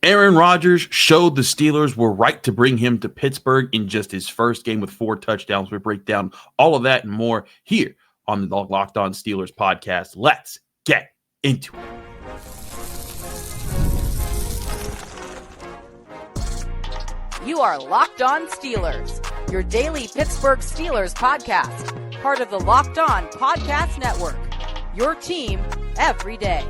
Aaron Rodgers showed the Steelers were right to bring him to Pittsburgh in just his first game with 4 touchdowns. We break down all of that and more here on the Locked On Steelers podcast. Let's get into it. You are Locked On Steelers, your daily Pittsburgh Steelers podcast, part of the Locked On Podcast Network, your team every day.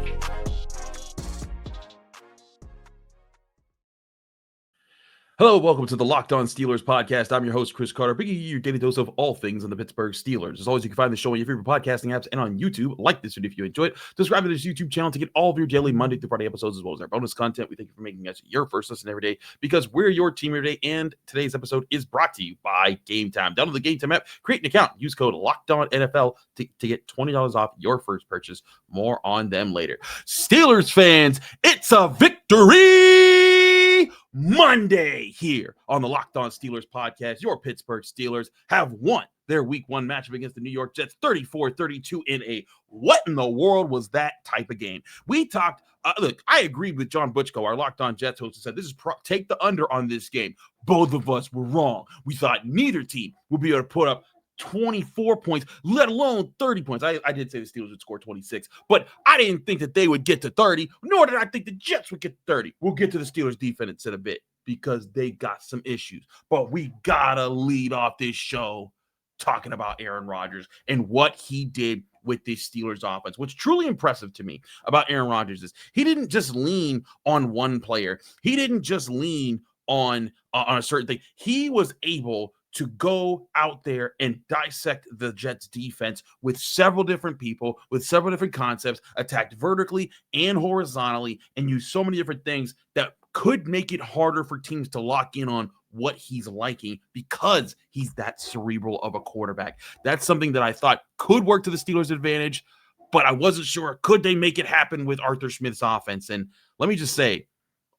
Hello, welcome to the Locked On Steelers podcast. I'm your host, Chris Carter, bringing you your daily dose of all things on the Pittsburgh Steelers. As always, you can find the show on your favorite podcasting apps and on YouTube. Like this video if you enjoy it. Subscribe to this YouTube channel to get all of your daily Monday through Friday episodes as well as our bonus content. We thank you for making us your first listen every day because we're your team every day. And today's episode is brought to you by GameTime. Download the GameTime app, create an account, use code LOCKEDONNFL to get $20 off your first purchase. More on them later. Steelers fans, it's a victory Monday here on the Locked On Steelers podcast. Your Pittsburgh Steelers have won their week 1 matchup against the New York Jets 34-32 in a what in the world was that type of game. We talked, look, I agreed with John Butchko, our Locked On Jets host, who said this is take the under on this game. Both of us were wrong. We thought neither team would be able to put up 24 points, let alone 30 points. I did say the Steelers would score 26, but I didn't think that they would get to 30, nor did I think the Jets would get to 30. We'll get to the Steelers defense in a bit because they got some issues. But we gotta lead off this show talking about Aaron Rodgers and what he did with this Steelers offense. What's truly impressive to me about Aaron Rodgers is he didn't just lean on one player. He didn't just lean on a certain thing. He was able to go out there and dissect the Jets defense with several different people, with several different concepts, attacked vertically and horizontally, and use so many different things that could make it harder for teams to lock in on what he's liking because he's that cerebral of a quarterback. That's something that I thought could work to the Steelers' advantage, but I wasn't sure. Could they make it happen with Arthur Smith's offense? And let me just say,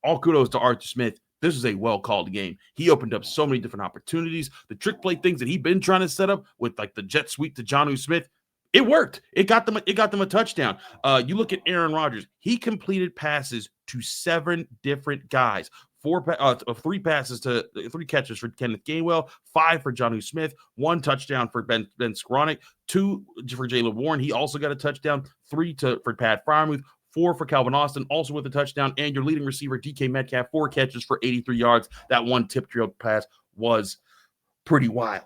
all kudos to Arthur Smith. This is a well-called game. He opened up so many different opportunities. The trick play things that he'd been trying to set up with like the jet sweep to Jonnu Smith, it worked. It got them a touchdown. You look at Aaron Rodgers. He completed passes to 7 different guys. 3 catches for Kenneth Gainwell, 5 for Jonnu Smith, 1 touchdown for Ben Skowronek, 2 for Jaylen Warren. He also got a touchdown, 3 for Pat Freiermuth, 4 for Calvin Austin, also with a touchdown, and your leading receiver, DK Metcalf, 4 catches for 83 yards. That 1 tip drill pass was pretty wild.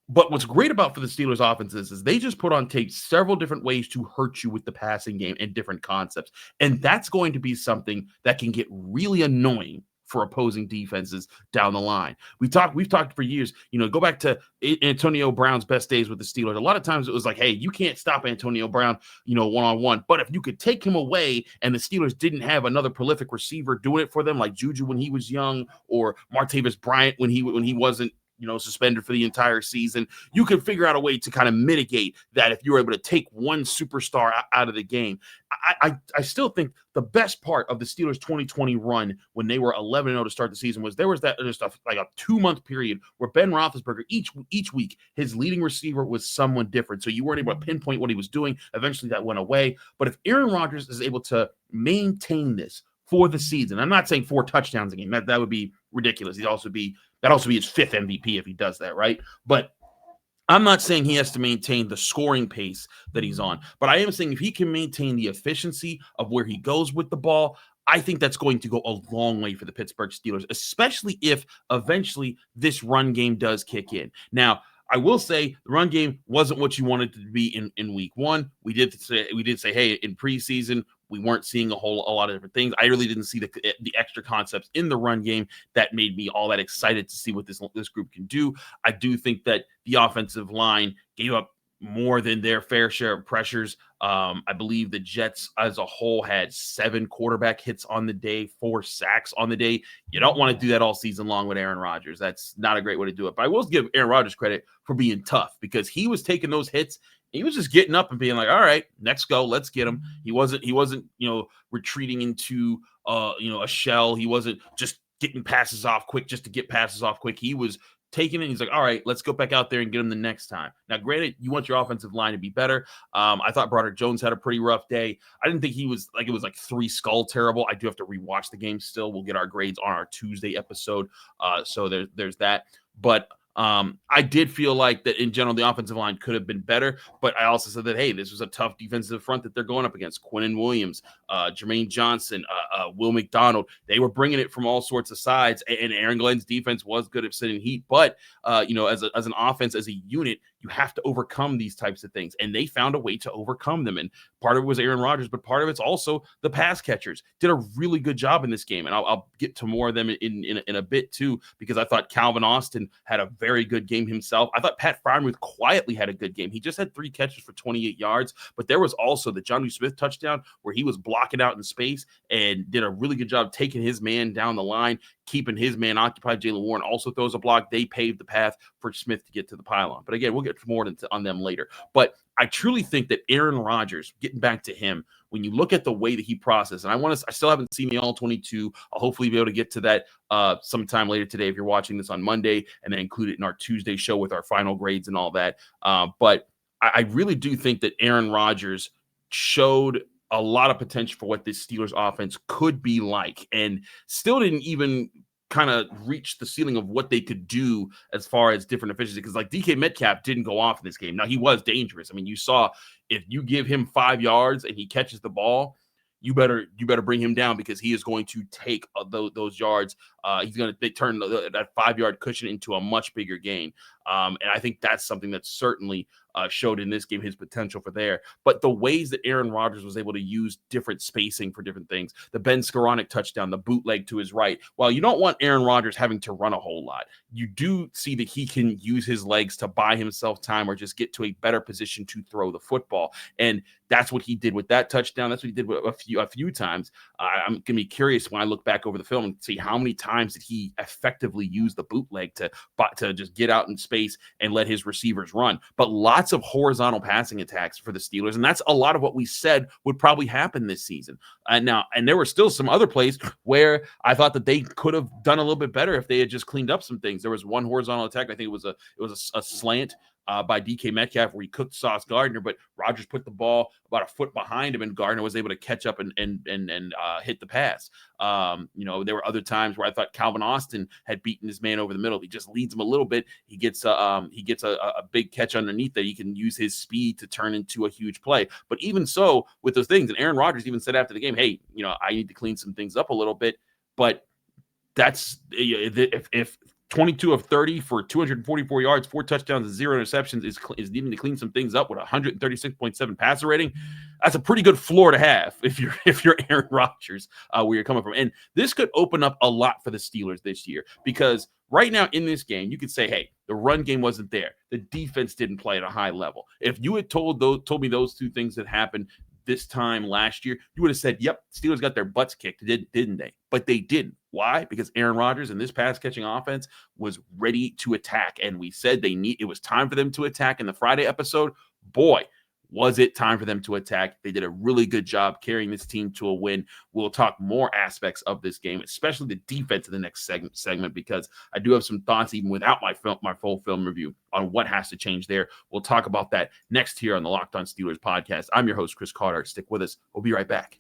But what's great about for the Steelers offense is they just put on tape several different ways to hurt you with the passing game and different concepts. And that's going to be something that can get really annoying for opposing defenses down the line. We've talked for years, go back to Antonio Brown's best days with the Steelers. A lot of times it was like, hey, you can't stop Antonio Brown, one-on-one. But if you could take him away and the Steelers didn't have another prolific receiver doing it for them, like Juju when he was young or Martavis Bryant when he wasn't, suspended for the entire season, you can figure out a way to kind of mitigate that if you're able to take one superstar out of the game. I still think the best part of the Steelers 2020 run when they were 11-0 to start the season was there was that just a 2-month period where Ben Roethlisberger, each week, his leading receiver was someone different. So you weren't able to pinpoint what he was doing. Eventually that went away. But if Aaron Rodgers is able to maintain this for the season, I'm not saying 4 touchdowns a game. That would be ridiculous. That'd also be his 5th MVP if he does that, right? But I'm not saying he has to maintain the scoring pace that he's on, but I am saying if he can maintain the efficiency of where he goes with the ball, I think that's going to go a long way for the Pittsburgh Steelers, especially if eventually this run game does kick in. Now, I will say the run game wasn't what you wanted it to be in week 1. We did say, hey, in preseason, we weren't seeing a lot of different things. I really didn't see the extra concepts in the run game that made me all that excited to see what this group can do. I do think that the offensive line gave up more than their fair share of pressures. I believe the Jets as a whole had 7 quarterback hits on the day, 4 sacks on the day. You don't want to do that all season long with Aaron Rodgers. That's not a great way to do it. But I will give Aaron Rodgers credit for being tough because he was taking those hits. He was just getting up and being like, all right, next go, let's get him. He wasn't, retreating into, a shell. He wasn't just getting passes off quick just to get passes off quick. He was taking it. He's like, all right, let's go back out there and get him the next time. Now, granted, you want your offensive line to be better. I thought Broderick Jones had a pretty rough day. I didn't think it was like 3 skull terrible. I do have to rewatch the game still. We'll get our grades on our Tuesday episode. So there's that. But I did feel like that in general, the offensive line could have been better, but I also said that, hey, this was a tough defensive front that they're going up against. Quinnen Williams, Jermaine Johnson, Will McDonald, they were bringing it from all sorts of sides, and Aaron Glenn's defense was good at sitting heat, but as an offense, as a unit, you have to overcome these types of things, and they found a way to overcome them, and part of it was Aaron Rodgers, but part of it's also the pass catchers did a really good job in this game, and I'll get to more of them in a bit too, because I thought Calvin Austin had a very good game himself. I thought Pat Freiermuth quietly had a good game. He just had 3 catches for 28 yards, but there was also the Jonnu Smith touchdown where he was blocking out in space and did a really good job taking his man down the line, keeping his man occupied. Jaylen Warren also throws a block. They paved the path for Smith to get to the pylon. But again, we'll get more on them later. But I truly think that Aaron Rodgers, getting back to him, when you look at the way that he processed, and I still haven't seen the all 22. I'll hopefully be able to get to that sometime later today if you're watching this on Monday, and then include it in our Tuesday show with our final grades and all that. But I really do think that Aaron Rodgers showed a lot of potential for what this Steelers offense could be like, and still didn't even kind of reach the ceiling of what they could do as far as different efficiency. Because like DK Metcalf didn't go off in this game. Now, he was dangerous. I mean, you saw if you give him 5 yards and he catches the ball, you better bring him down, because he is going to take those yards. He's going to turn that 5-yard cushion into a much bigger gain. And I think that's something that certainly showed in this game his potential for there. But the ways that Aaron Rodgers was able to use different spacing for different things, the Ben Skoranek touchdown, the bootleg to his right, while you don't want Aaron Rodgers having to run a whole lot, you do see that he can use his legs to buy himself time or just get to a better position to throw the football. And that's what he did with that touchdown. That's what he did with a few times. I'm going to be curious when I look back over the film and see how many times did he effectively use the bootleg to just get out in space and let his receivers run. But lots of horizontal passing attacks for the Steelers, and that's a lot of what we said would probably happen this season. And there were still some other plays where I thought that they could have done a little bit better if they had just cleaned up some things. There was one horizontal attack. I think it was a slant by DK Metcalf where he cooked Sauce Gardner, but Rodgers put the ball about a foot behind him, and Gardner was able to catch up and hit the pass. There were other times where I thought Calvin Austin had beaten his man over the middle. He just leads him a little bit. He gets a big catch underneath that he can use his speed to turn into a huge play. But even so, with those things, and Aaron Rodgers even said after the game, hey, I need to clean some things up a little bit. But that's if 22 of 30 for 244 yards, 4 touchdowns, and 0 interceptions is needing to clean some things up with 136.7 passer rating. That's a pretty good floor to have if you're Aaron Rodgers, where you're coming from. And this could open up a lot for the Steelers this year, because right now in this game, you could say, hey, the run game wasn't there. The defense didn't play at a high level. If you had told me those two things that happened this time last year, you would have said, yep, Steelers got their butts kicked, didn't they? But they didn't. Why? Because Aaron Rodgers and this pass-catching offense was ready to attack, and we said it was time for them to attack in the Friday episode. Boy, was it time for them to attack. They did a really good job carrying this team to a win. We'll talk more aspects of this game, especially the defense in the next segment, because I do have some thoughts even without my full film review on what has to change there. We'll talk about that next here on the Locked On Steelers podcast. I'm your host, Chris Carter. Stick with us. We'll be right back.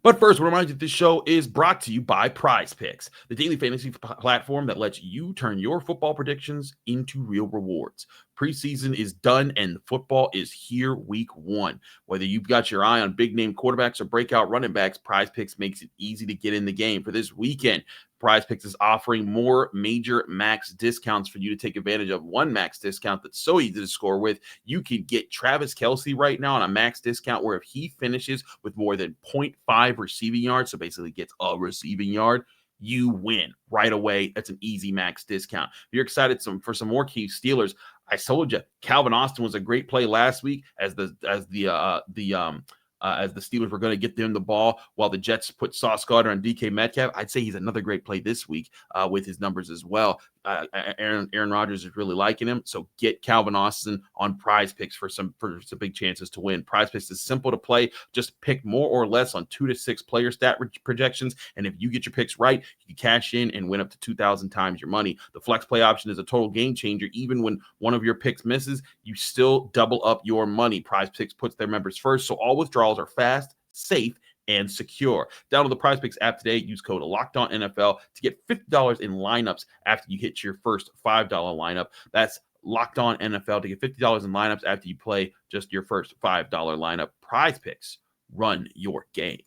But first, we'll remind you that this show is brought to you by PrizePicks, the daily fantasy platform that lets you turn your football predictions into real rewards. Preseason is done and football is here week 1. Whether you've got your eye on big-name quarterbacks or breakout running backs, PrizePicks makes it easy to get in the game. For this weekend, PrizePicks is offering more major max discounts for you to take advantage of. One max discount that's so easy to score with. You can get Travis Kelce right now on a max discount where if he finishes with more than 0.5 receiving yards, so basically gets a receiving yard, you win right away. That's an easy max discount. If you're excited for some more key Steelers, I told you Calvin Austin was a great play last week as the as the Steelers were going to get them the ball while the Jets put Sauce Gardner on DK Metcalf. I'd say he's another great play this week with his numbers as well. Aaron Rodgers is really liking him, so get Calvin Austin on PrizePicks for some big chances to win. PrizePicks is simple to play. Just pick more or less on 2 to 6 player stat projections, and if you get your picks right, you can cash in and win up to 2,000 times your money. The flex play option is a total game changer. Even when one of your picks misses, you still double up your money. PrizePicks puts their members first, so all withdrawals are fast, safe, and secure. Download the PrizePicks app today. Use code LOCKEDONNFL to get $50 in lineups after you hit your first $5 lineup. That's Locked On NFL to get $50 in lineups after you play just your first $5 lineup. PrizePicks, run your game.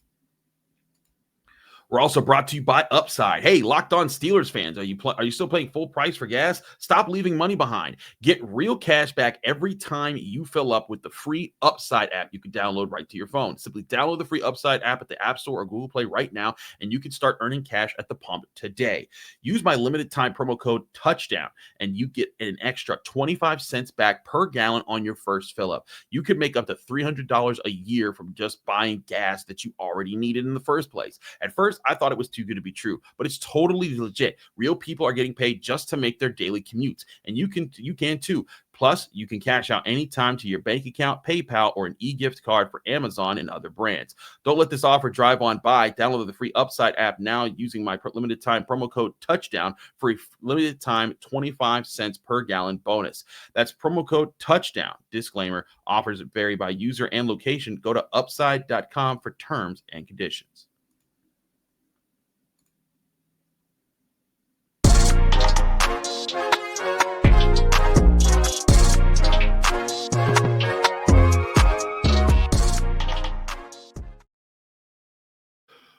We're also brought to you by Upside. Hey, Locked On Steelers fans, are you still paying full price for gas? Stop leaving money behind. Get real cash back every time you fill up with the free Upside app you can download right to your phone. Simply download the free Upside app at the App Store or Google Play right now, and you can start earning cash at the pump today. Use my limited time promo code TOUCHDOWN, and you get an extra 25 cents back per gallon on your first fill up. You could make up to $300 a year from just buying gas that you already needed in the first place. At first, I thought it was too good to be true, but it's totally legit. Real people are getting paid just to make their daily commutes, and you can too. Plus, you can cash out anytime to your bank account, PayPal, or an e-gift card for Amazon and other brands. Don't let this offer drive on by. Download the free Upside app now using my limited time promo code TOUCHDOWN for a limited time 25 cents per gallon bonus. That's promo code TOUCHDOWN. Disclaimer, offers vary by user and location. Go to upside.com for terms and conditions.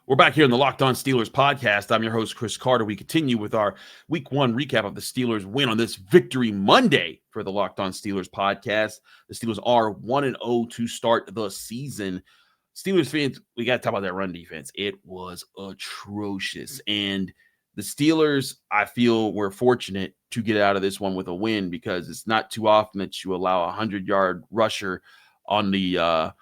We're back here in the Locked On Steelers podcast. I'm your host, Chris Carter. We continue with our Week 1 recap of the Steelers' win on this Victory Monday for the Locked On Steelers podcast. The Steelers are 1-0 to start the season. Steelers fans, we got to talk about that run defense. It was atrocious. And the Steelers, I feel, were fortunate to get out of this one with a win because it's not too often that you allow a 100-yard rusher on the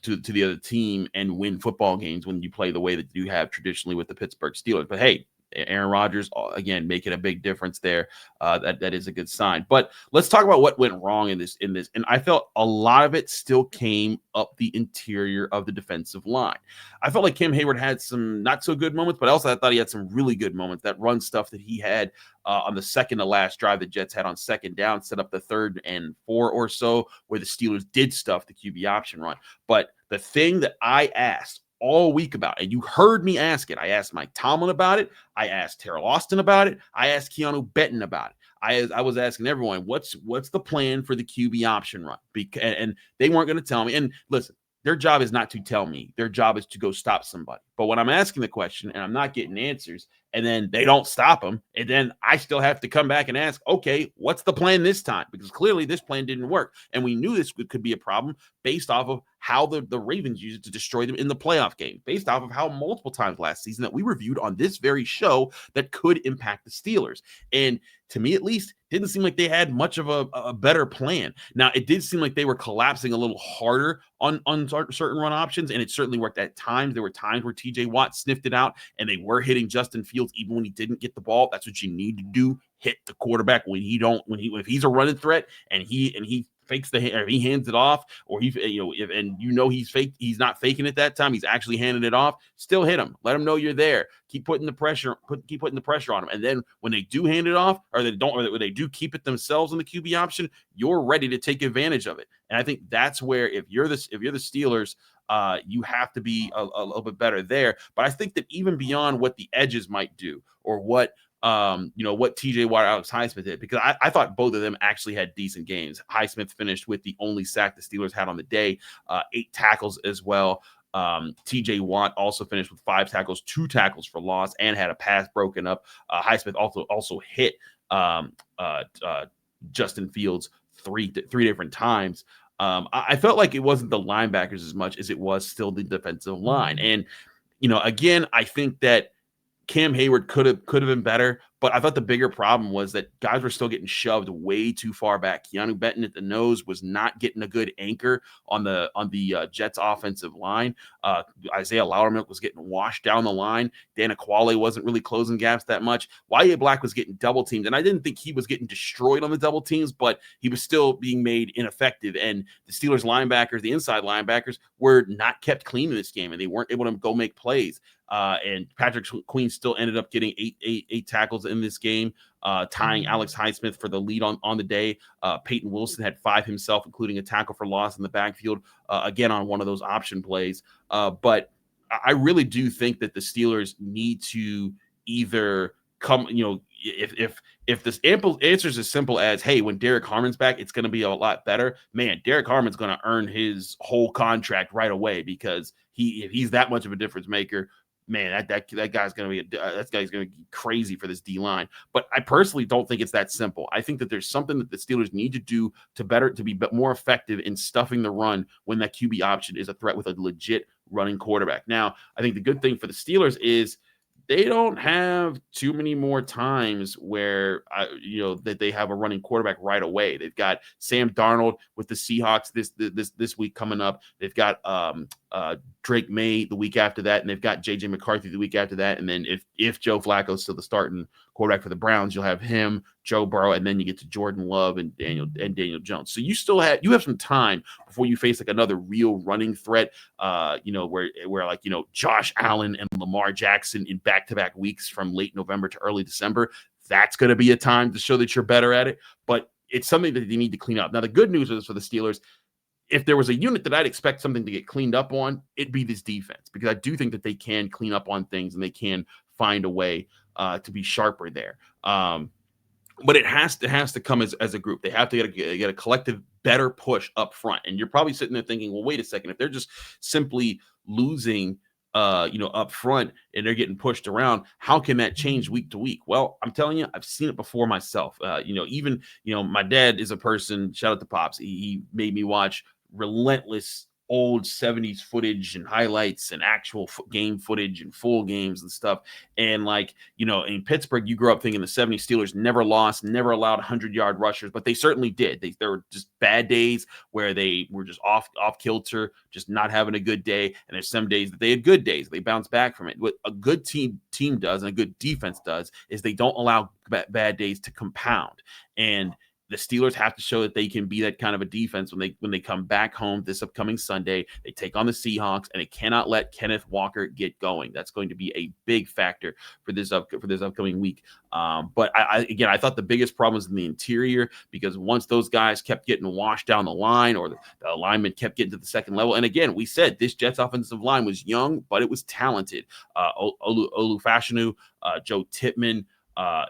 to the other team and win football games when you play the way that you have traditionally with the Pittsburgh Steelers. But hey, Aaron Rodgers, again, making a big difference there. That is a good sign. But let's talk about what went wrong in this. And I felt a lot of it still came up the interior of the defensive line. I felt like Cam Heyward had some not so good moments, but also I thought he had some really good moments. That run stuff that he had on the second to last drive the Jets had on second down, set up the 3rd and 4 or so, where the Steelers did stuff the QB option run. But the thing that I asked all week about, and you heard me ask it. I asked Mike Tomlin about it. I asked Terrell Austin about it. I asked Keanu Benton about it. I was asking everyone, what's the plan for the QB option run? And they weren't going to tell me. And listen, their job is not to tell me. Their job is to go stop somebody. But when I'm asking the question and I'm not getting answers, and then they don't stop them, and then I still have to come back and ask, okay, what's the plan this time? Because clearly this plan didn't work. And we knew this could be a problem based off of how the Ravens used it to destroy them in the playoff game, based off of how multiple times last season that we reviewed on this very show that could impact the Steelers. And to me, at least, didn't seem like they had much of a better plan. Now, it did seem like they were collapsing a little harder on certain run options, and it certainly worked at times. There were times where TJ Watt sniffed it out, and they were hitting Justin Fields even when he didn't get the ball. That's what you need to do. Hit the quarterback if he's a running threat and he fakes or he hands it off, or he's not faking it that time, he's actually handing it off, still hit him. Let him know you're there. Keep putting the pressure on him. And then when they do hand it off, or when they do keep it themselves on the QB option, you're ready to take advantage of it. And I think that's where if you're the Steelers, you have to be a little bit better there. But I think that even beyond what the edges might do, or what TJ Watt, Alex Highsmith did, because I thought both of them actually had decent games. Highsmith finished with the only sack the Steelers had on the day, 8 tackles as well. TJ Watt also finished with 5 tackles, 2 tackles for loss, and had a pass broken up. Highsmith also hit Justin Fields three different times. I felt like it wasn't the linebackers as much as it was still the defensive line. And, again, I think that Cam Heyward could have been better, But I thought the bigger problem was that guys were still getting shoved way too far back. Keanu Benton at the nose was not getting a good anchor on the Jets offensive line. Isaiah Loudermilk was getting washed down the line. Dan Aquale wasn't really closing gaps that much. Y.A. Black was getting double teamed, and I didn't think he was getting destroyed on the double teams, but he was still being made ineffective. And the Steelers linebackers, the inside linebackers, were not kept clean in this game, and they weren't able to go make plays. And Patrick Queen still ended up getting eight tackles in this game, tying Alex Highsmith for the lead on the day. Peyton Wilson had 5 himself, including a tackle for loss in the backfield, again on one of those option plays. But I really do think that the Steelers need to either come, if this answer is as simple as, hey, when Derek Harmon's back, it's going to be a lot better. Man, Derek Harmon's going to earn his whole contract right away, because if he's that much of a difference maker, man, that guy's going to be crazy for this D line. But I personally don't think it's that simple. I think that there's something that the Steelers need to do to be more effective in stuffing the run when that QB option is a threat with a legit running quarterback. Now, I think the good thing for the Steelers is they don't have too many more times where that they have a running quarterback right away. They've got Sam Darnold with the Seahawks this week coming up. They've got Drake May the week after that, and they've got JJ McCarthy the week after that. And then if Joe Flacco is still the starting quarterback for the Browns, you'll have him, Joe Burrow, and then you get to Jordan Love and Daniel Jones. So you have some time before you face like another real running threat, where like, Josh Allen and Lamar Jackson in back-to-back weeks from late November to early December. That's going to be a time to show that you're better at it, but it's something that they need to clean up. Now, the good news is for the Steelers, if there was a unit that I'd expect something to get cleaned up on, it'd be this defense, because I do think that they can clean up on things and they can find a way to be sharper there. But it has to come as a group. They have to get a collective better push up front. And you're probably sitting there thinking, well, wait a second, if they're just simply losing up front and they're getting pushed around, how can that change week to week? Well, I'm telling you, I've seen it before myself. Even my dad is a person, shout out to Pops. He made me watch relentless old 70s footage and highlights and actual game footage and full games and stuff. And in Pittsburgh, you grew up thinking the 70s Steelers never lost, never allowed 100-yard rushers, but they certainly did. There were just bad days where they were just off kilter, just not having a good day. And there's some days that they had good days. They bounce back from it. What a good team does and a good defense does is they don't allow bad days to compound. And the Steelers have to show that they can be that kind of a defense when they come back home this upcoming Sunday. They take on the Seahawks, and they cannot let Kenneth Walker get going. That's going to be a big factor for this upcoming week. But I thought the biggest problem was in the interior, because once those guys kept getting washed down the line, or the alignment kept getting to the second level, and again, we said this Jets offensive line was young, but it was talented. Olu Fashanu, Joe Tippmann,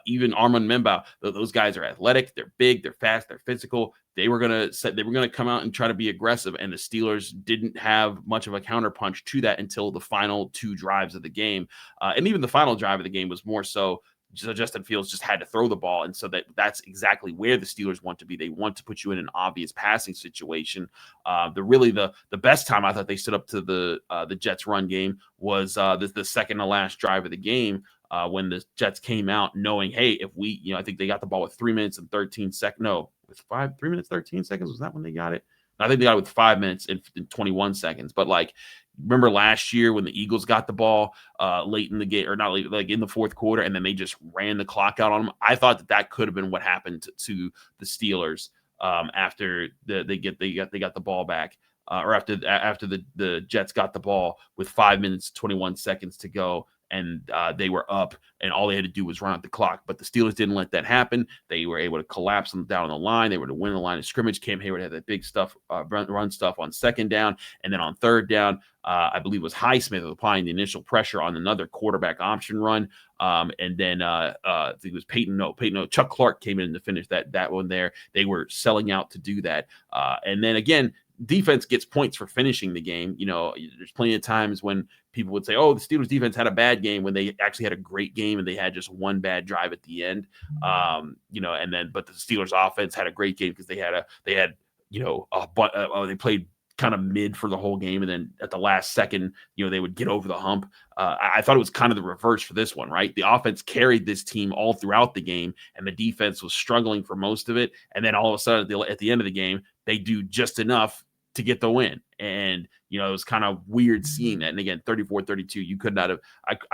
even Armand Membao, those guys are athletic, they're big, they're fast, they're physical. They were gonna come out and try to be aggressive, and the Steelers didn't have much of a counterpunch to that until the final 2 drives of the game. And even the final drive of the game was more so Justin Fields just had to throw the ball, and so that's exactly where the Steelers want to be. They want to put you in an obvious passing situation. The best time I thought they stood up to the Jets run game was the second to last drive of the game. When the Jets came out knowing, hey, if we, I think they got the ball with 3 minutes and 13 seconds. No, with 3 minutes, 13 seconds. Was that when they got it? I think they got it with 5 minutes and 21 seconds. But remember last year when the Eagles got the ball late in the game, or not late, in the fourth quarter, and then they just ran the clock out on them? I thought that could have been what happened to the Steelers after they got the ball back. Or after the Jets got the ball with 5 minutes, 21 seconds to go, and they were up, and all they had to do was run out the clock. But the Steelers didn't let that happen. They were able to collapse them down on the line. They were to win the line of scrimmage. Cam Heyward had that big run stuff on second down, and then on third down, I believe it was Highsmith applying the initial pressure on another quarterback option run. And then I think it was Peyton. Chuck Clark came in to finish that one there. They were selling out to do that. And then again, defense gets points for finishing the game. There's plenty of times when people would say, oh, the Steelers defense had a bad game, when they actually had a great game and they had just one bad drive at the end. But the Steelers offense had a great game because they played kind of mid for the whole game, and then at the last second, they would get over the hump. I thought it was kind of the reverse for this one, right? The offense carried this team all throughout the game, and the defense was struggling for most of it. And then all of a sudden, at the end of the game, they do just enough to get the win. And, it was kind of weird seeing that. And again, 34-32, you could not have,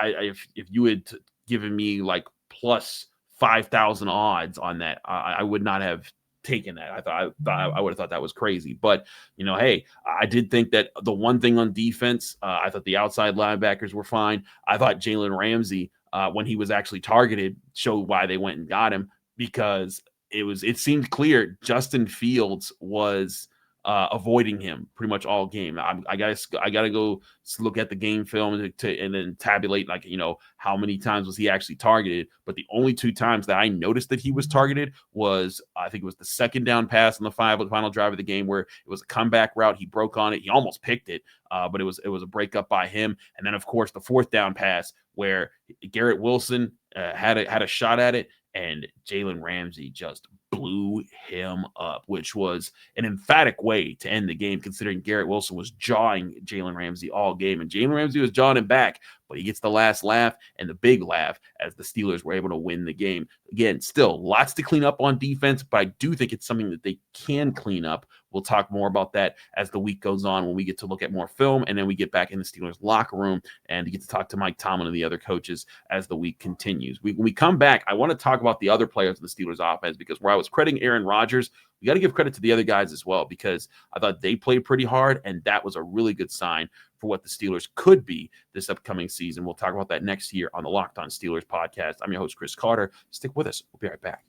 if you had given me like plus 5,000 odds on that, I would not have taken that. I would have thought that was crazy. But, hey, I did think that the one thing on defense, I thought the outside linebackers were fine. I thought Jalen Ramsey, when he was actually targeted, showed why they went and got him, because it seemed clear Justin Fields was avoiding him pretty much all game. I gotta go look at the game film and then tabulate, like, how many times was he actually targeted. But the only 2 times that I noticed that he was targeted was, I think it was the second down pass on the final drive of the game, where it was a comeback route. He broke on it. He almost picked it, but it was a breakup by him. And then, of course, the 4th down pass where Garrett Wilson had a shot at it, and Jalen Ramsey just blew him up, which was an emphatic way to end the game, considering Garrett Wilson was jawing Jalen Ramsey all game, and Jalen Ramsey was jawing him back, but he gets the last laugh, and the big laugh, as the Steelers were able to win the game. Again, still lots to clean up on defense, but I do think it's something that they can clean up. We'll talk more about that as the week goes on, when we get to look at more film, and then we get back in the Steelers locker room and get to talk to Mike Tomlin and the other coaches as the week continues. When we come back, I want to talk about the other players in the Steelers offense, because where I was crediting Aaron Rodgers, we got to give credit to the other guys as well, because I thought they played pretty hard, and that was a really good sign for what the Steelers could be this upcoming season. We'll talk about that next year on the Locked On Steelers podcast. I'm your host, Chris Carter. Stick with us. We'll be right back.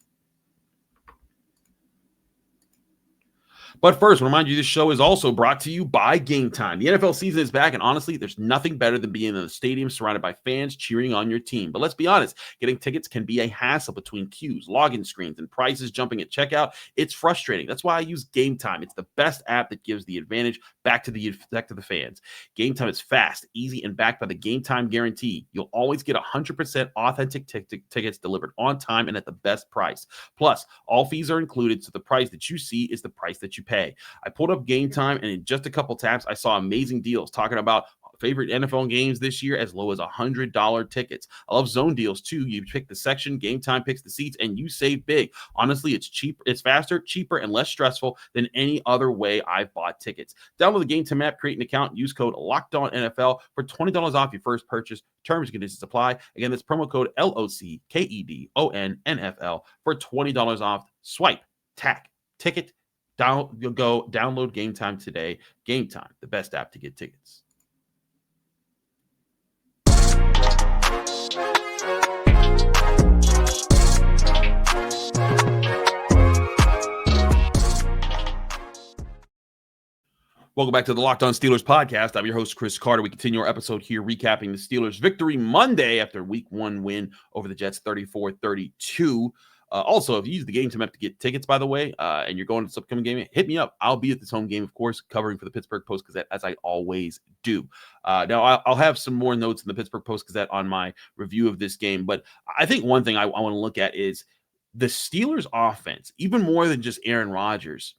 But first, I remind you, this show is also brought to you by GameTime. The NFL season is back, and honestly, there's nothing better than being in the stadium surrounded by fans cheering on your team. But let's be honest, getting tickets can be a hassle between queues, login screens, and prices jumping at checkout. It's frustrating. That's why I use GameTime. It's the best app that gives the advantage back to the fans. GameTime is fast, easy, and backed by the GameTime guarantee. You'll always get 100% authentic tickets delivered on time and at the best price. Plus, all fees are included, so the price that you see is the price that you pay. I pulled up GameTime, and in just a couple taps, I saw amazing deals talking about favorite NFL games this year as low as $100 tickets. I love zone deals too. You pick the section, GameTime picks the seats, and you save big. Honestly, it's cheap, it's faster, cheaper, and less stressful than any other way I've bought tickets. Download the GameTime app, create an account, and use code LOCKEDONNFL for $20 off your first purchase. Terms and conditions apply. Again, that's promo code LOCKEDONNFL for $20 off. Swipe, tack, ticket. Go download GameTime today. GameTime, the best app to get tickets. Welcome back to the Locked On Steelers podcast. I'm your host, Chris Carter. We continue our episode here recapping the Steelers' victory Monday after Week 1 win over the Jets 34-32. Also, if you use the GameTime app to get tickets, by the way, and you're going to this upcoming game, hit me up. I'll be at this home game, of course, covering for the Pittsburgh Post-Gazette, as I always do. Now, I'll have some more notes in the Pittsburgh Post-Gazette on my review of this game, but I think one thing I want to look at is the Steelers' offense, even more than just Aaron Rodgers.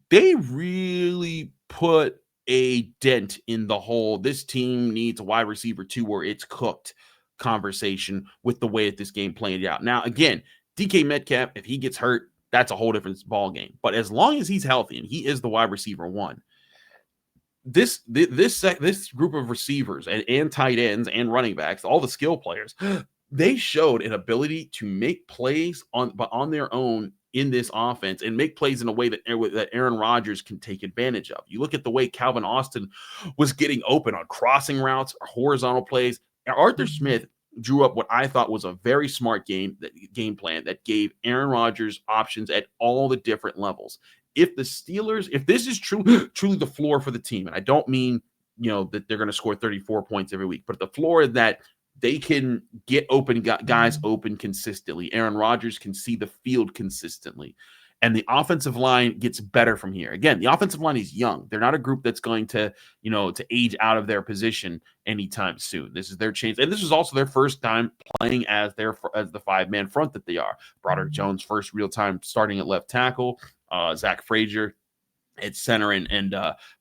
They really put a dent in the whole, this team needs a wide receiver too, where it's cooked conversation with the way that this game played out. Now, again, DK Metcalf, if he gets hurt, that's a whole different ball game. But as long as he's healthy and he is the wide receiver one, this group of receivers and tight ends and running backs, all the skill players, they showed an ability to make plays on their own in this offense and make plays in a way that Aaron Rodgers can take advantage of. You look at the way Calvin Austin was getting open on crossing routes or horizontal plays. Arthur Smith drew up what I thought was a very smart game plan that gave Aaron Rodgers options at all the different levels. If the Steelers, if this is truly the floor for the team, and I don't mean, that they're going to score 34 points every week, but the floor is that they can get open guys open consistently. Aaron Rodgers can see the field consistently. And the offensive line gets better from here. Again, the offensive line is young. They're not a group that's going to, to age out of their position anytime soon. This is their chance. And this is also their first time playing as the 5-man front that they are. Broderick Jones, first real time starting at left tackle. Zach Frazier, at center and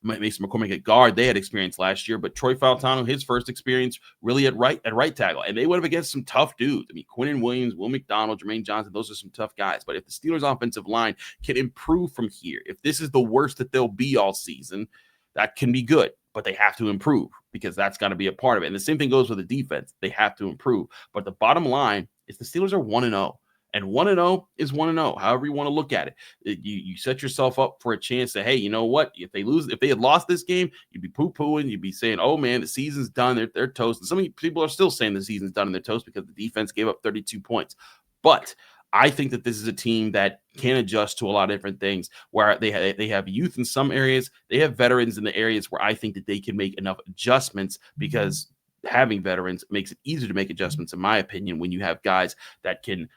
Mason McCormick at guard. They had experience last year, but Troy Fautano, his first experience really at right tackle, and they went up against some tough dudes. I mean, Quinnen Williams, Will McDonald, Jermaine Johnson, those are some tough guys. But if the Steelers' offensive line can improve from here, if this is the worst that they'll be all season, that can be good. But they have to improve because that's got to be a part of it. And the same thing goes with the defense. They have to improve. But the bottom line is the Steelers are 1-0. And 1-0 is 1-0, however you want to look at it. You set yourself up for a chance to, hey, you know what? If they had lost this game, you'd be poo-pooing. You'd be saying, oh, man, the season's done. They're toast. And some people are still saying the season's done and they're toast because the defense gave up 32 points. But I think that this is a team that can adjust to a lot of different things where they have youth in some areas. They have veterans in the areas where I think that they can make enough adjustments because having veterans makes it easier to make adjustments, in my opinion, when you have guys that can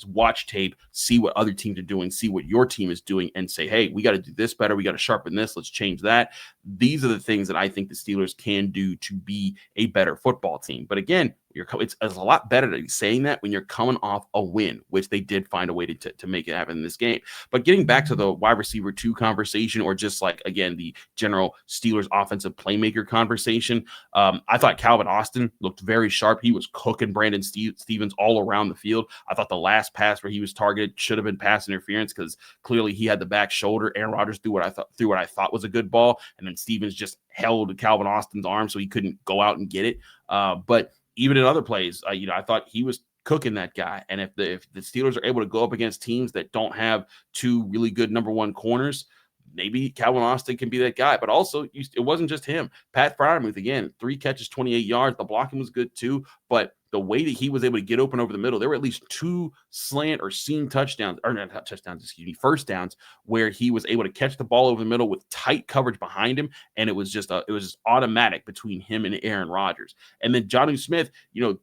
watch tape, see what other teams are doing, see what your team is doing, and say, hey, we got to do this better. We got to sharpen this. Let's change that. These are the things that I think the Steelers can do to be a better football team. But again, it's a lot better to be saying that when you're coming off a win, which they did find a way to make it happen in this game. But getting back to the wide receiver 2 conversation, or just like, again, the general Steelers offensive playmaker conversation, I thought Calvin Austin looked very sharp. He was cooking Brandon Stevens all around the field. I thought the last pass where he was targeted should have been pass interference because clearly he had the back shoulder. Aaron Rodgers threw what I thought was a good ball, and then Stevens just held Calvin Austin's arm so he couldn't go out and get it. But even in other plays, I thought he was cooking that guy. And if the Steelers are able to go up against teams that don't have 2 really good number 1 corners, maybe Calvin Austin can be that guy. But also, it wasn't just him. Pat Freiermuth, again, 3 catches, 28 yards. The blocking was good too. But the way that he was able to get open over the middle, there were at least 2 slant or seam touchdowns, or not touchdowns, first downs, where he was able to catch the ball over the middle with tight coverage behind him, and it was just automatic between him and Aaron Rodgers. And then Jonnu Smith,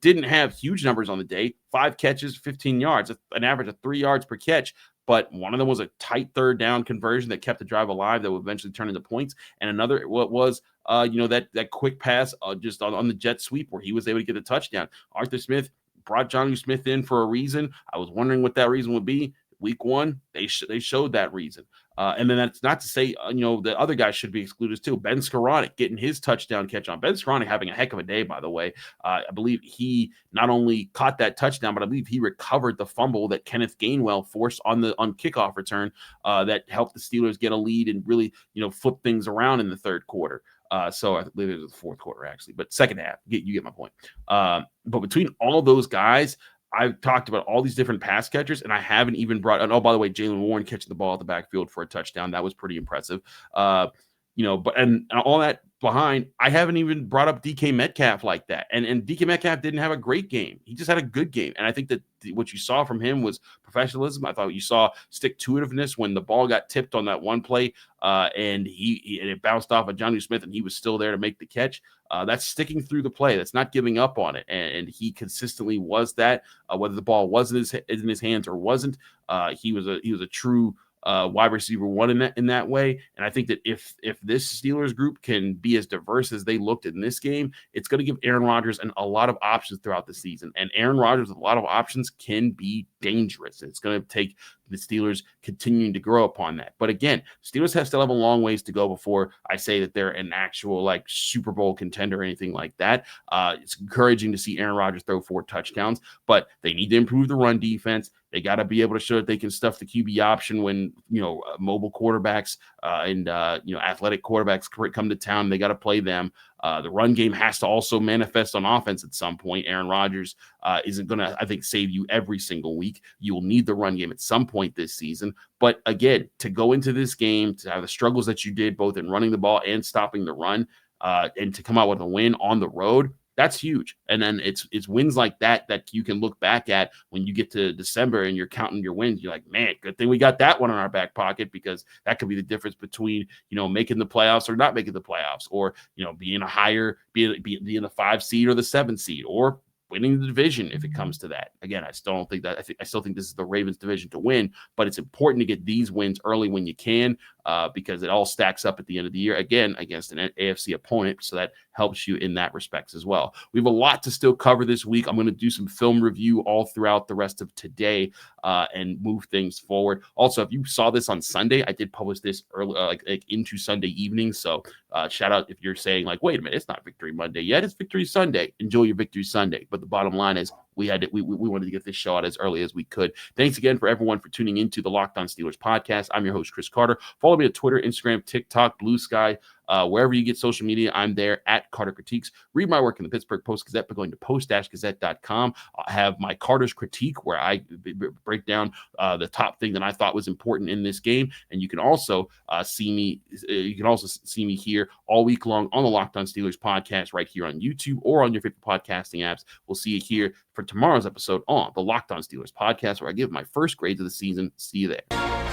didn't have huge numbers on the day, 5 catches, 15 yards, an average of 3 yards per catch. But one of them was a tight third down conversion that kept the drive alive that would eventually turn into points. And another was that quick pass just on the jet sweep where he was able to get a touchdown. Arthur Smith brought Jonnu Smith in for a reason. I was wondering what that reason would be. Week 1, they showed that reason. And then that's not to say, the other guys should be excluded too. Ben Skoranek getting his touchdown catch on. Ben Skoranek having a heck of a day, by the way. I believe he not only caught that touchdown, but I believe he recovered the fumble that Kenneth Gainwell forced on kickoff return that helped the Steelers get a lead and really, flip things around in the third quarter. So I believe it was the fourth quarter, actually, but second half. You get my point. But between all those guys, I've talked about all these different pass catchers, and I haven't even brought. Oh, by the way, Jaylen Warren catching the ball at the backfield for a touchdown. That was pretty impressive. But all that behind, I haven't even brought up DK Metcalf like that. And DK Metcalf didn't have a great game. He just had a good game. And I think that what you saw from him was professionalism. I thought you saw stick-to-itiveness when the ball got tipped on that one play and it bounced off of Jonnu Smith and he was still there to make the catch. That's sticking through the play. That's not giving up on it. And he consistently was that, whether the ball was in his hands or wasn't. He was a true wide receiver 1 in that way. And I think that if this Steelers group can be as diverse as they looked in this game, it's going to give Aaron Rodgers a lot of options throughout the season. And Aaron Rodgers with a lot of options can be dangerous. It's going to take the Steelers continuing to grow upon that. But again, Steelers still have a long ways to go before I say that they're an actual Super Bowl contender or anything like that. It's encouraging to see Aaron Rodgers throw 4 touchdowns, but they need to improve the run defense. They got to be able to show that they can stuff the QB option when, mobile quarterbacks and athletic quarterbacks come to town. They got to play them. The run game has to also manifest on offense at some point. Aaron Rodgers isn't going to, I think, save you every single week. You will need the run game at some point this season. But again, to go into this game, to have the struggles that you did both in running the ball and stopping the run, and to come out with a win on the road, that's huge. And then it's wins like that you can look back at when you get to December and you're counting your wins. You're like, man, good thing we got that one in our back pocket, because that could be the difference between, making the playoffs or not making the playoffs, or, being a higher, being the 5 seed or the 7 seed, or winning the division if it comes to that. Again, I still don't think that. I still think this is the Ravens division to win, but it's important to get these wins early when you can, because it all stacks up at the end of the year, again, against an AFC opponent. So that helps you in that respects as well. We have a lot to still cover this week. I'm going to do some film review all throughout the rest of today and move things forward. Also, if you saw this on Sunday, I did publish this early, like into Sunday evening. So shout out if you're saying like, wait a minute, it's not Victory Monday yet. It's Victory Sunday. Enjoy your Victory Sunday. But the bottom line is we wanted to get this show out as early as we could. Thanks again for everyone for tuning into the Locked On Steelers podcast. I'm your host, Chris Carter. Follow me on Twitter, Instagram, TikTok, Blue Sky, wherever you get social media. I'm there at Carter Critiques. Read my work in the Pittsburgh Post-Gazette by going to post-gazette.com. I have my Carter's Critique, where I break down the top thing that I thought was important in this game. And you can also see me. You can also see me here all week long on the Locked On Steelers podcast, right here on YouTube or on your favorite podcasting apps. We'll see you here for tomorrow's episode on the Locked On Steelers podcast, where I give my first grades of the season. See you there.